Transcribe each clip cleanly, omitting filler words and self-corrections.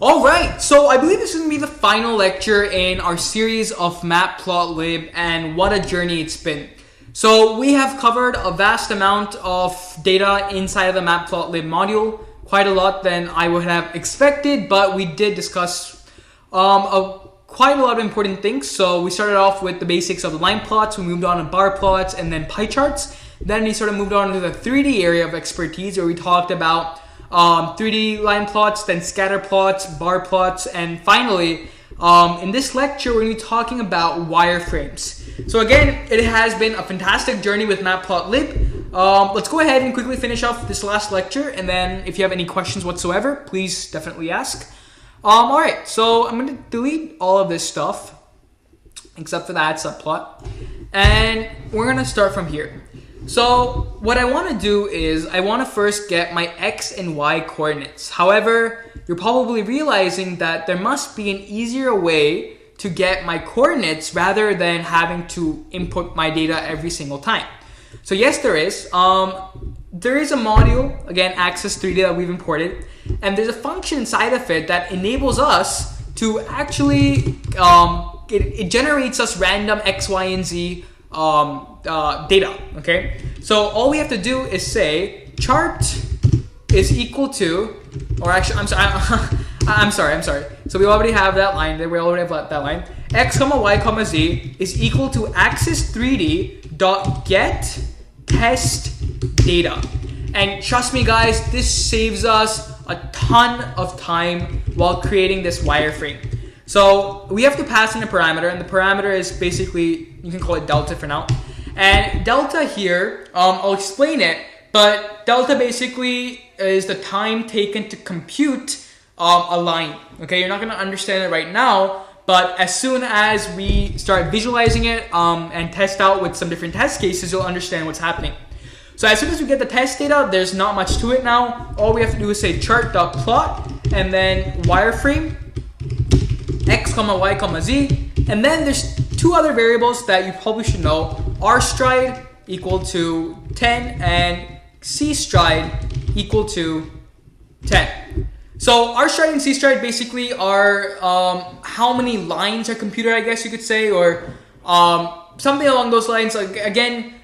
Alright, so I believe this is going to be the final lecture in our series of Matplotlib, and what a journey it's been. So we have covered a vast amount of data inside of the Matplotlib module, quite a lot than I would have expected, but we did discuss quite a lot of important things. So we started off with the basics of the line plots, we moved on to bar plots and then pie charts. Then we sort of moved on to the 3D area of expertise, where we talked about 3D line plots, then scatter plots, bar plots, and finally, in this lecture, we're going to be talking about wireframes. So again, it has been a fantastic journey with Matplotlib. Let's go ahead and quickly finish off this last lecture, and then if you have any questions whatsoever, please definitely ask. Alright, so I'm going to delete all of this stuff, except for that subplot, and we're going to start from here. So what I want to do is I want to first get my X and Y coordinates. However, you're probably realizing that there must be an easier way to get my coordinates rather than having to input my data every single time. So yes, there is. There is a module, again, Access 3D, that we've imported, and there's a function inside of it that enables us to actually, it generates us random X, Y, and Z data. Okay, so all we have to do is say chart is equal to, or actually I'm sorry, so we already have that line there, we already have that line, X comma Y comma Z is equal to Access 3D dot get test data. And trust me guys, this saves us a ton of time while creating this wireframe. So we have to pass in a parameter, and the parameter is basically, you can call it delta for now. And delta here, I'll explain it, but delta basically is the time taken to compute a line. Okay, you're not going to understand it right now, but as soon as we start visualizing it and test out with some different test cases, you'll understand what's happening. So as soon as we get the test data, there's not much to it now. All we have to do is say chart.plot and then wireframe X comma Y comma Z, and then there's two other variables that you probably should know: rstride equal to 10 and cstride equal to 10. So rstride and cstride basically are how many lines are computed, I guess you could say, or something along those lines. Again,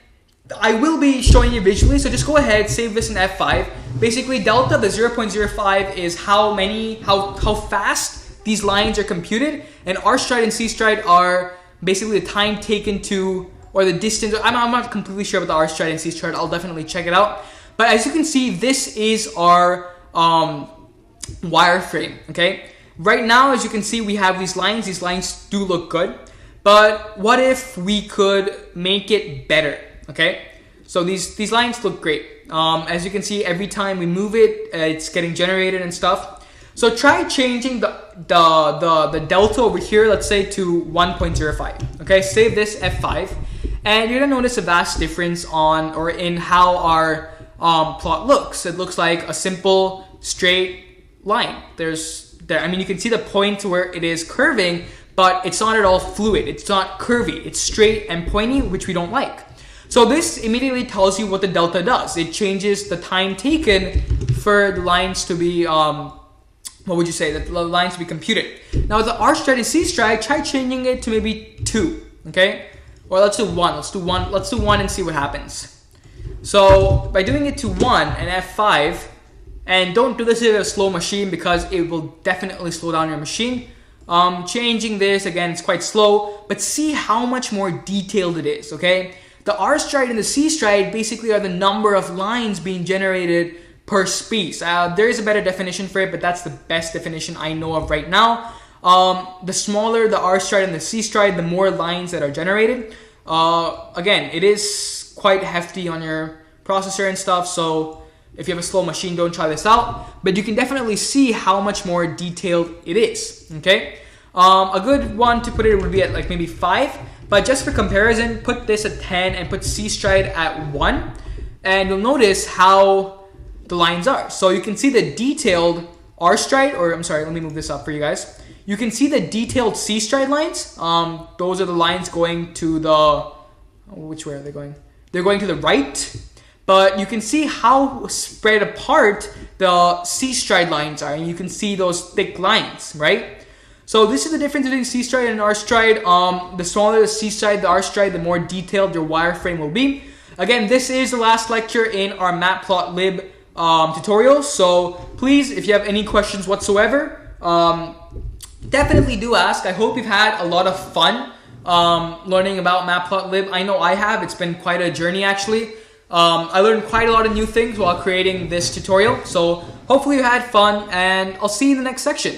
I will be showing you visually, so just go ahead, save this in F5. Basically, delta, the 0.05, is how fast these lines are computed, and rstride and cstride are basically the time taken to, or the distance. I'm not completely sure about the rstride and cstride. I'll definitely check it out. But as you can see, this is our wireframe. Okay. Right now, as you can see, we have these lines. These lines do look good, but what if we could make it better? Okay. So these lines look great. As you can see, every time we move it, it's getting generated and stuff. So try changing the delta over here, let's say to 1.05. Okay, save this F5, and you're gonna notice a vast difference in how our plot looks. It looks like a simple straight line. I mean, you can see the point where it is curving, but it's not at all fluid. It's not curvy. It's straight and pointy, which we don't like. So this immediately tells you what the delta does. It changes the time taken for the lines to be what would you say, the lines to be computed. Now with the rstride and cstride, try changing it to maybe 2, okay? Or let's do 1. Let's do 1 and see what happens. So by doing it to 1 and F5, and don't do this with a slow machine because it will definitely slow down your machine. Changing this, again, it's quite slow, but see how much more detailed it is, okay? The rstride and the cstride basically are the number of lines being generated per space. There is a better definition for it, but that's the best definition I know of right now. The smaller the rstride and the cstride, the more lines that are generated. Again, it is quite hefty on your processor and stuff, so if you have a slow machine, don't try this out. But you can definitely see how much more detailed it is. Okay, a good one to put it would be at like maybe 5, but just for comparison, put this at 10 and put cstride at 1, and you'll notice how the lines are. So you can see the detailed rstride, or I'm sorry, let me move this up for you guys. You can see the detailed cstride lines. Those are the lines going to the, which way are they going? They're going to the right. but you can see how spread apart the C-stride lines are, and you can see those thick lines, right? So this is the difference between C-stride and R-stride. The smaller the C-stride, the R-stride, the more detailed your wireframe will be. Again, this is the last lecture in our matplotlib tutorial, so please, if you have any questions whatsoever, definitely do ask. I hope you've had a lot of fun learning about matplotlib. I know I have. It's been quite a journey, actually. I learned quite a lot of new things while creating this tutorial, so hopefully you had fun, and I'll see you in the next section.